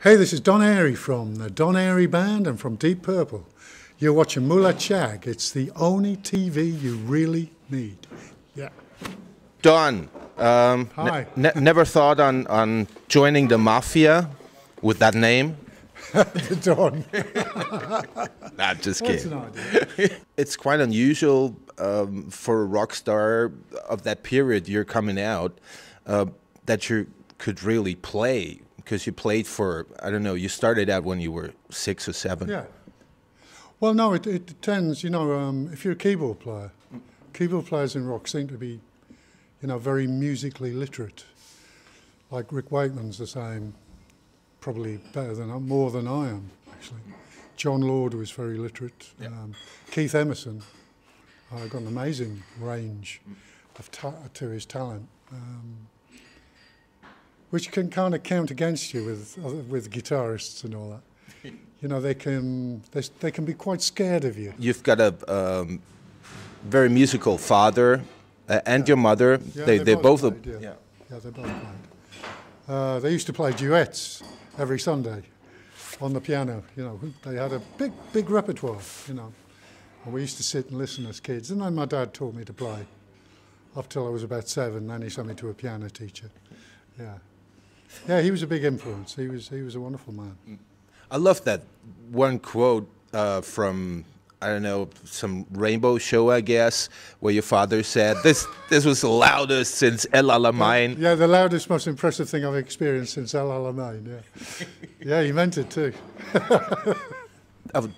Hey, this is Don Airey from the Don Airey Band and from Deep Purple. You're watching MULATSCHAG. It's the only TV you really need. Yeah. Don, Hi. never thought on joining the mafia with that name? The Don. Nah, just That's kidding. an idea. It's quite unusual for a rock star of that period you're coming out that you could really play, because you played for, I don't know, you started out when you were 6 or 7. Yeah. Well, no, it depends. You know, if you're a keyboard players in rock seem to be, you know, very musically literate. Like Rick Wakeman's the same, probably more than I am, actually. John Lord was very literate. Yeah. Keith Emerson got an amazing range to his talent, which can kind of count against you with guitarists and all that. You know, they can be quite scared of you. You've got a very musical father and your mother. Yeah, they both played, yeah, they both played. They used to play duets every Sunday on the piano. You know, they had a big repertoire. You know, and we used to sit and listen as kids. And then my dad taught me to play up till I was about 7. Then he sent me to a piano teacher. Yeah, yeah, he was a big influence. He was a wonderful man. I love that one quote from, I don't know, some rainbow show, I guess, where your father said, this was the loudest since El Alamein. Yeah, the loudest, most impressive thing I've experienced since El Alamein, yeah. Yeah, he meant it too.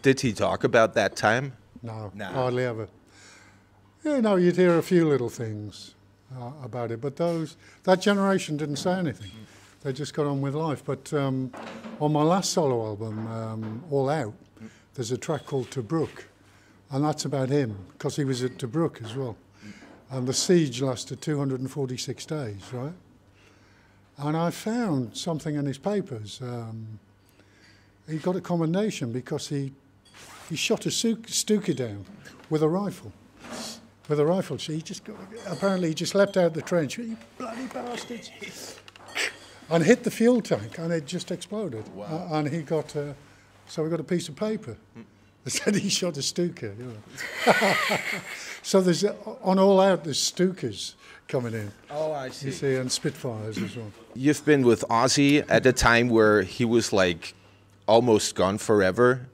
Did he talk about that time? No, No. hardly ever. You know, you'd hear a few little things about it, but that generation didn't say anything. They just got on with life. But on my last solo album, All Out, there's a track called Tobruk, and that's about him, because he was at Tobruk as well. And the siege lasted 246 days, right? And I found something in his papers. He got a commendation because he shot a Stuka down with a rifle. With a rifle. So apparently he just leapt out the trench, you bloody bastards, and hit the fuel tank, and it just exploded. Wow. And he got, so we got a piece of paper that said he shot a Stuka. You know. So there's, on All Out, there's Stukas coming in. Oh, I see. You see, and Spitfires as well. You've been with Ozzy at a time where he was like almost gone forever.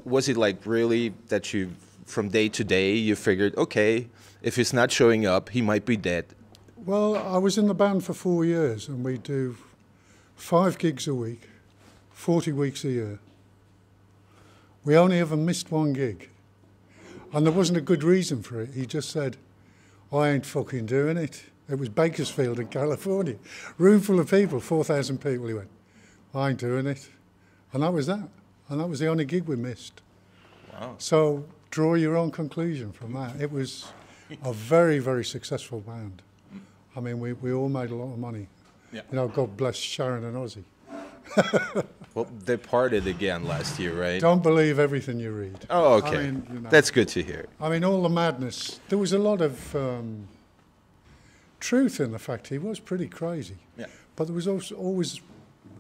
Was it like really that you, from day to day, you figured, okay, if he's not showing up, he might be dead? Well, I was in the band for 4 years, and we do 5 gigs a week, 40 weeks a year. We only ever missed 1 gig. And there wasn't a good reason for it. He just said, I ain't fucking doing it. It was Bakersfield in California. Room full of people, 4,000 people. He went, I ain't doing it. And that was that. And that was the only gig we missed. Wow. So draw your own conclusion from that. It was a very, very successful band. I mean, we all made a lot of money. Yeah. You know, God bless Sharon and Ozzy. Well, they parted again last year, right? Don't believe everything you read. Oh, okay. I mean, you know, That's good to hear. I mean, all the madness. There was a lot of truth in the fact he was pretty crazy. Yeah. But there was also always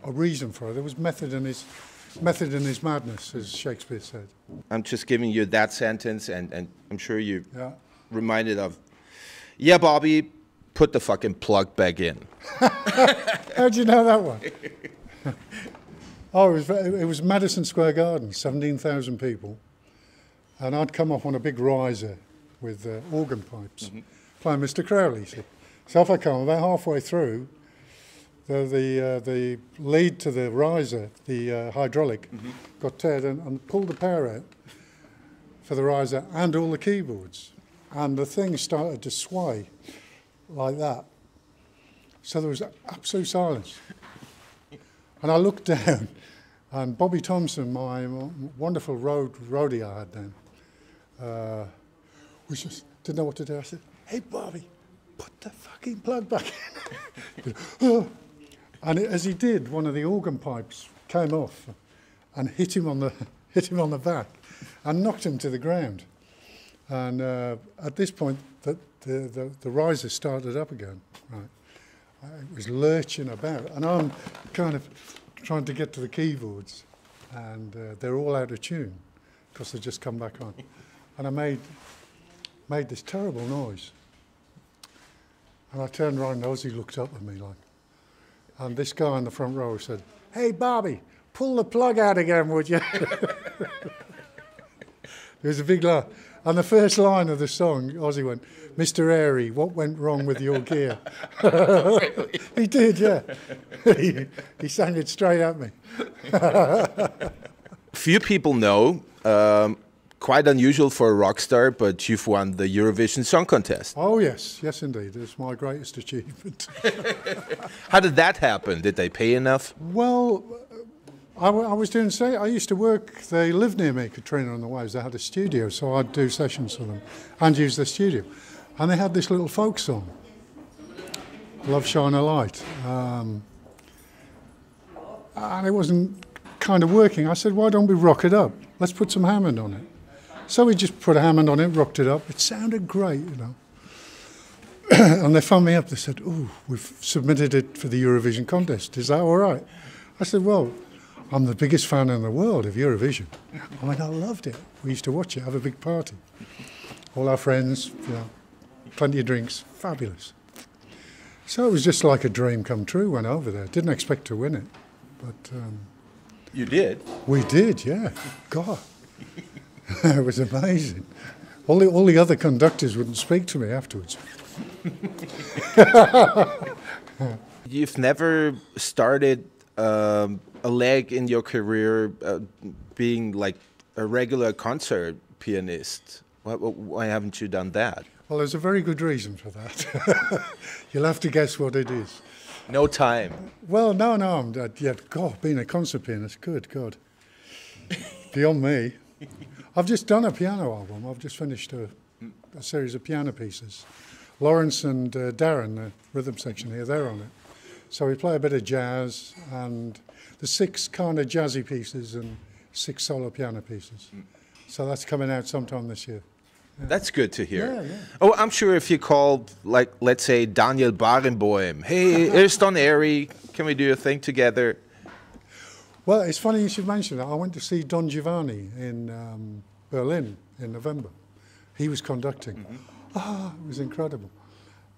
a reason for it. There was method in his madness, as Shakespeare said. I'm just giving you that sentence, and I'm sure you Yeah. reminded of, yeah, Bobby, put the fucking plug back in. How'd you know that one? Oh, it was Madison Square Garden, 17,000 people. And I'd come off on a big riser with organ pipes, playing Mr. Crowley. See? So off I come, about halfway through, the lead to the riser, the hydraulic, got teared and pulled the power out for the riser and all the keyboards. And the thing started to sway like that. So there was absolute silence. And I looked down, and Bobby Thompson, my wonderful roadie I had then, we just didn't know what to do. I said, hey, Bobby, put the fucking plug back in. And as he did, one of the organ pipes came off and hit him on the back and knocked him to the ground. And at this point, the riser started up again. Right. It was lurching about, and I'm kind of trying to get to the keyboards, and they're all out of tune because they just come back on. And I made this terrible noise. And I turned around and Ozzy looked up at me like, and this guy in the front row said, "Hey, Bobby, pull the plug out again, would you?" There was a big laugh. And the first line of the song, Ozzy went, "Mr. Airey, what went wrong with your gear?" Really? He did, yeah. He sang it straight at me. Few people know, quite unusual for a rock star, but you've won the Eurovision Song Contest. Oh, yes, yes, indeed. It's my greatest achievement. How did that happen? Did they pay enough? Well, I was doing, I used to work, they lived near me, Katrina and the Waves. They had a studio, so I'd do sessions for them and use their studio. And they had this little folk song, Love Shine a Light. And it wasn't kind of working. I said, why don't we rock it up? Let's put some Hammond on it. So we just put a Hammond on it, rocked it up. It sounded great, you know. And they phoned me up. They said, "Oh, we've submitted it for the Eurovision contest. Is that all right?" I said, "Well, I'm the biggest fan in the world of Eurovision." I mean, I loved it. We used to watch it, have a big party. All our friends, you know, plenty of drinks, fabulous. So it was just like a dream come true. Went over there. Didn't expect to win it, but You did? we did. Yeah, God, it was amazing. All the other conductors wouldn't speak to me afterwards. You've never started a leg in your career being like a regular concert pianist. Why haven't you done that? Well, there's a very good reason for that. You'll have to guess what it is. No time. Well, no, I'm God, being a concert pianist, good God. Beyond me. I've just done a piano album. I've just finished a series of piano pieces. Lawrence and Darren, the rhythm section here, they're on it. So we play a bit of jazz, and the 6 kind of jazzy pieces and 6 solo piano pieces. So that's coming out sometime this year. Yeah. That's good to hear. Yeah, yeah. Oh, I'm sure if you called, like, let's say, Daniel Barenboim, "Hey, here's Don Airey, can we do a thing together?" Well, it's funny you should mention that. I went to see Don Giovanni in Berlin in November. He was conducting. It was incredible.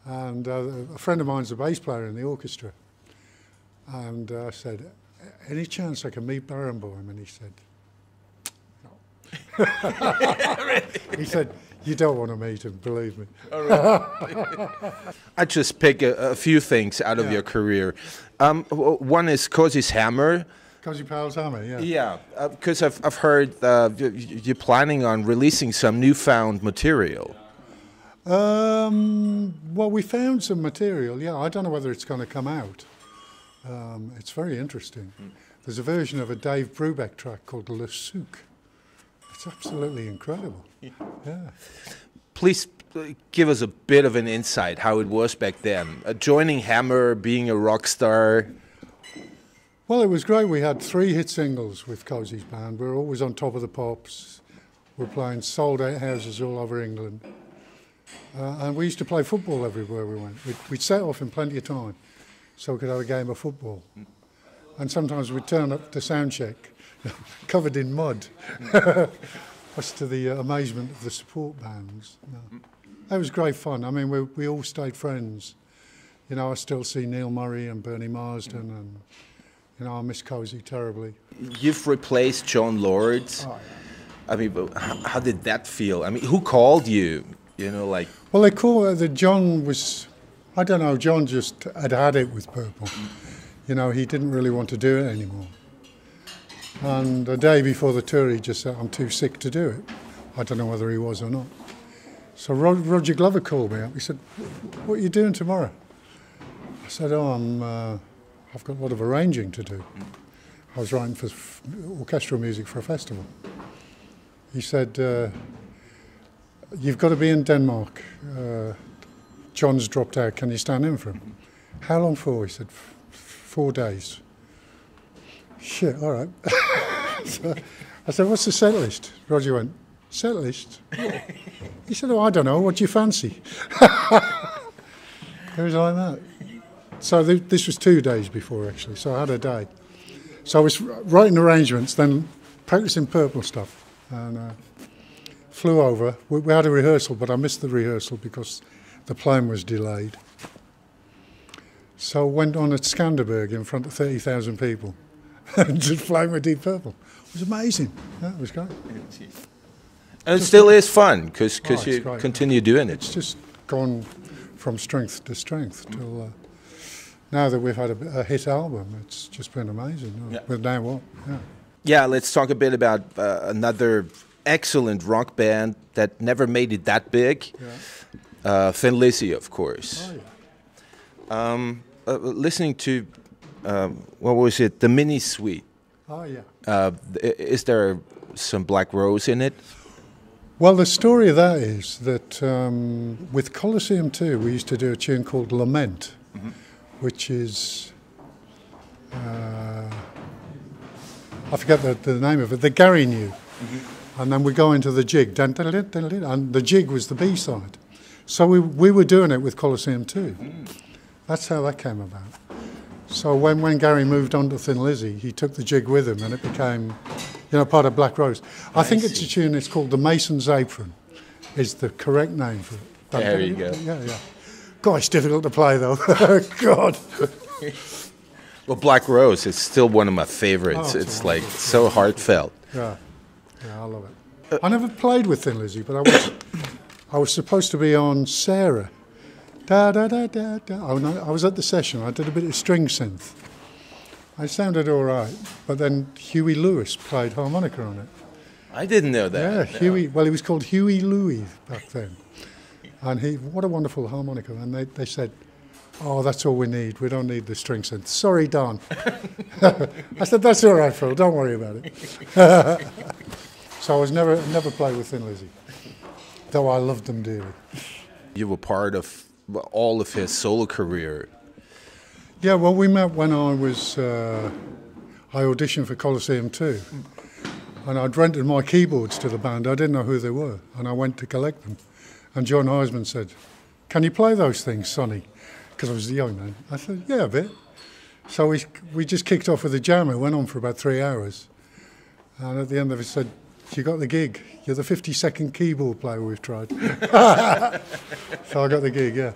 And a friend of mine's a bass player in the orchestra. And I said, "Any chance I can meet Barenboim?" And he said, "No." Really? He said, "You don't want to meet him, believe me." Oh, really? I just pick a few things out of your career. One is Cozy's Hammer. Cozy Powell's Hammer, yeah. Yeah, because I've heard you're planning on releasing some newfound material. Well, we found some material, yeah. I don't know whether it's going to come out. It's very interesting. There's a version of a Dave Brubeck track called Le Souk. It's absolutely incredible. Yeah. Please give us a bit of an insight how it was back then. Joining Hammer, being a rock star. Well, it was great. We had 3 hit singles with Cozy's band. We were always on top of the pops. We're playing sold-out houses all over England. And we used to play football everywhere we went. We'd set off in plenty of time so we could have a game of football. And sometimes we'd turn up to sound check covered in mud, much to the amazement of the support bands. No. That was great fun. I mean, we all stayed friends. You know, I still see Neil Murray and Bernie Marsden, and you know, I miss Cozy terribly. You've replaced John Lord. Oh, yeah. I mean, how did that feel? I mean, who called you? You know, like... Well, they called that John was, I don't know, John just had it with Purple. You know, he didn't really want to do it anymore. And the day before the tour, he just said, "I'm too sick to do it." I don't know whether he was or not. So Roger Glover called me up. He said, "What are you doing tomorrow?" I said, "Oh, I've got a lot of arranging to do." I was writing for orchestral music for a festival. He said, "You've got to be in Denmark. John's dropped out. Can you stand in for him?" "How long for?" He said, 4 days. Shit, all right. So I said, "What's the set list?" Roger went, "Set list?" He said, "Oh, I don't know. What do you fancy?" It was like that. So this was 2 days before, actually, so I had a day. So I was writing arrangements, then practicing Purple stuff, and flew over. We had a rehearsal, but I missed the rehearsal because the plane was delayed. So went on at Skanderberg in front of 30,000 people and just playing with Deep Purple. It was amazing. Yeah, it was great. And it still is fun because you great. continue doing it. It's just gone from strength to strength till now that we've had a hit album. It's just been amazing. Yeah. But now what? Yeah. Yeah, let's talk a bit about another excellent rock band that never made it that big. Yeah. Thin Lizzy, of course. Oh, yeah. Listening to, what was it, the mini suite. Oh, yeah. Is there some Black Rose in it? Well, the story of that is that with Colloseum 2, we used to do a tune called Lament, which is, I forget the name of it, that Gary knew. And then we go into the jig, and the jig was the B-side. So we were doing it with Colloseum 2. That's how that came about. So when Gary moved on to Thin Lizzy, he took the jig with him and it became, part of Black Rose. I think it's a tune, it's called The Mason's Apron, is the correct name for it. There you go. Yeah. God, it's difficult to play though. God. Well, Black Rose is still one of my favorites. It's like so heartfelt. Yeah, I love it. I never played with Thin Lizzy, but I was supposed to be on Sarah. Da da da da da. I was at the session. I did a bit of string synth. I sounded all right, but then Huey Lewis played harmonica on it. I didn't know that. Yeah, Huey. Well, he was called Huey Louie back then, and what a wonderful harmonica. And they said, "Oh, that's all we need. We don't need the string synth." Sorry, Don. I said, "That's all right, Phil. Don't worry about it." So I was never played with Thin Lizzy, though I loved them dearly. You were part of all of his solo career. Yeah, well, we met when I auditioned for Colloseum 2, and I'd rented my keyboards to the band. I didn't know who they were, and I went to collect them. And John Heisman said, "Can you play those things, Sonny?" Because I was a young man. I said, "Yeah, a bit." So we just kicked off with a jam. It went on for about 3 hours. And at the end of it, said, "You got the gig. You're the 52nd keyboard player we've tried." So I got the gig, yeah.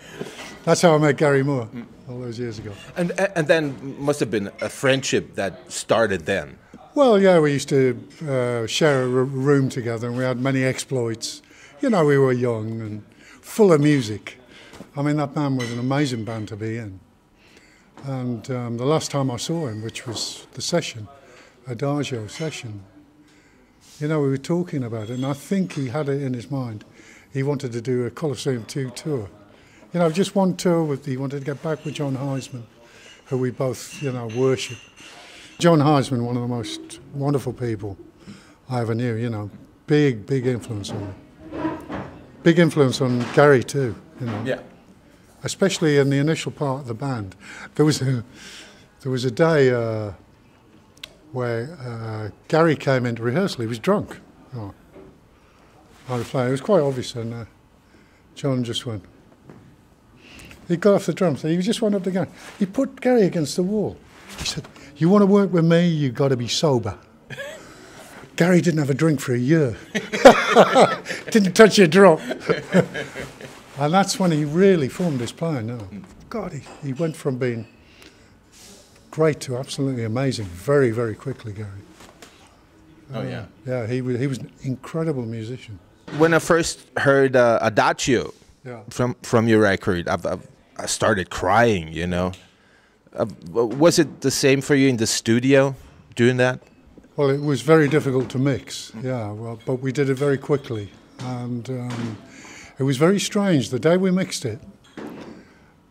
That's how I met Gary Moore all those years ago. And then must have been a friendship that started then. Well, yeah, we used to share a room together, and we had many exploits. We were young and full of music. I mean, that band was an amazing band to be in. And the last time I saw him, which was the session, Adagio session, we were talking about it, and I think he had it in his mind. He wanted to do a Colloseum 2 tour. Just one tour. He wanted to get back with John Heisman, who we both, worship. John Heisman, one of the most wonderful people I ever knew, big influence on me. Big influence on Gary too, Yeah. Especially in the initial part of the band. There was a day where Gary came into rehearsal. He was drunk. I was playing. It was quite obvious, and John just went. He got off the drums. He just went up to Gary. He put Gary against the wall. He said, "You want to work with me? You got to be sober." Gary didn't have a drink for a year. Didn't touch a drop. And that's when he really formed his plan. God, he went from being great to absolutely amazing very, very quickly, Gary. Oh, yeah. Yeah, he was an incredible musician. When I first heard Adagio Yeah. from your record, I started crying, Was it the same for you in the studio doing that? Well, it was very difficult to mix, but we did it very quickly. And it was very strange. The day we mixed it,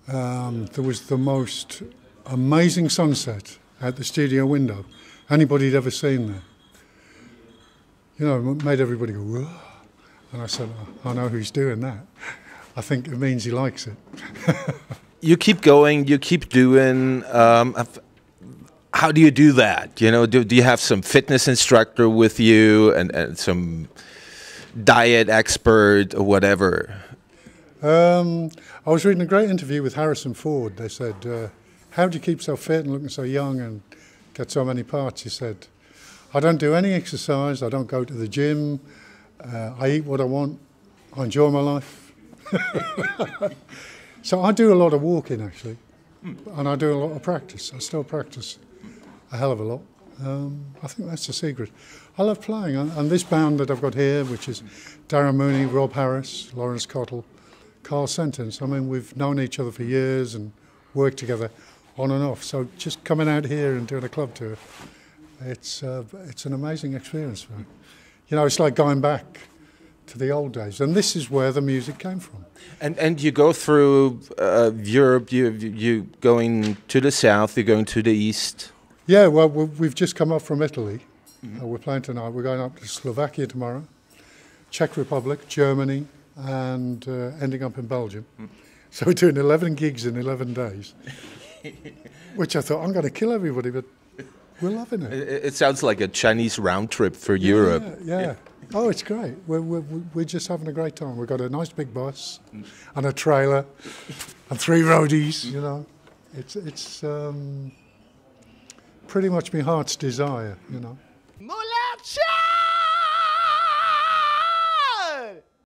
there was the most amazing sunset at the studio window anybody'd ever seen there. It made everybody go, "Whoa." And I said, "I know who's doing that. I think it means he likes it." You keep going, you keep doing. How do you do that? Do you have some fitness instructor with you and some diet expert or whatever? I was reading a great interview with Harrison Ford. They said, "How do you keep so fit and looking so young?" And get so many parts. He said, I don't do any exercise, I don't go to the gym, I eat what I want, I enjoy my life. So I do a lot of walking actually, and I do a lot of practice. I still practice a hell of a lot. I think that's the secret. I love playing, and this band that I've got here, which is Darren Mooney, Rob Harris, Lawrence Cottle, Carl Sentence. I mean, we've known each other for years and worked together on and off. So just coming out here and doing a club tour, it's an amazing experience for me. You know, it's like going back to the old days, and this is where the music came from. And you go through Europe. You going to the south. You're going to the east. Yeah, well, we've just come up from Italy. We're playing tonight. We're going up to Slovakia tomorrow, Czech Republic, Germany, and ending up in Belgium. So we're doing 11 gigs in 11 days, which I thought, I'm going to kill everybody, but we're loving it. It sounds like a Chinese round trip for Europe. Yeah. Oh, it's great. We're just having a great time. We've got a nice big bus and a trailer and 3 roadies, you know. It's pretty much my heart's desire, you know. MULATSCHAG!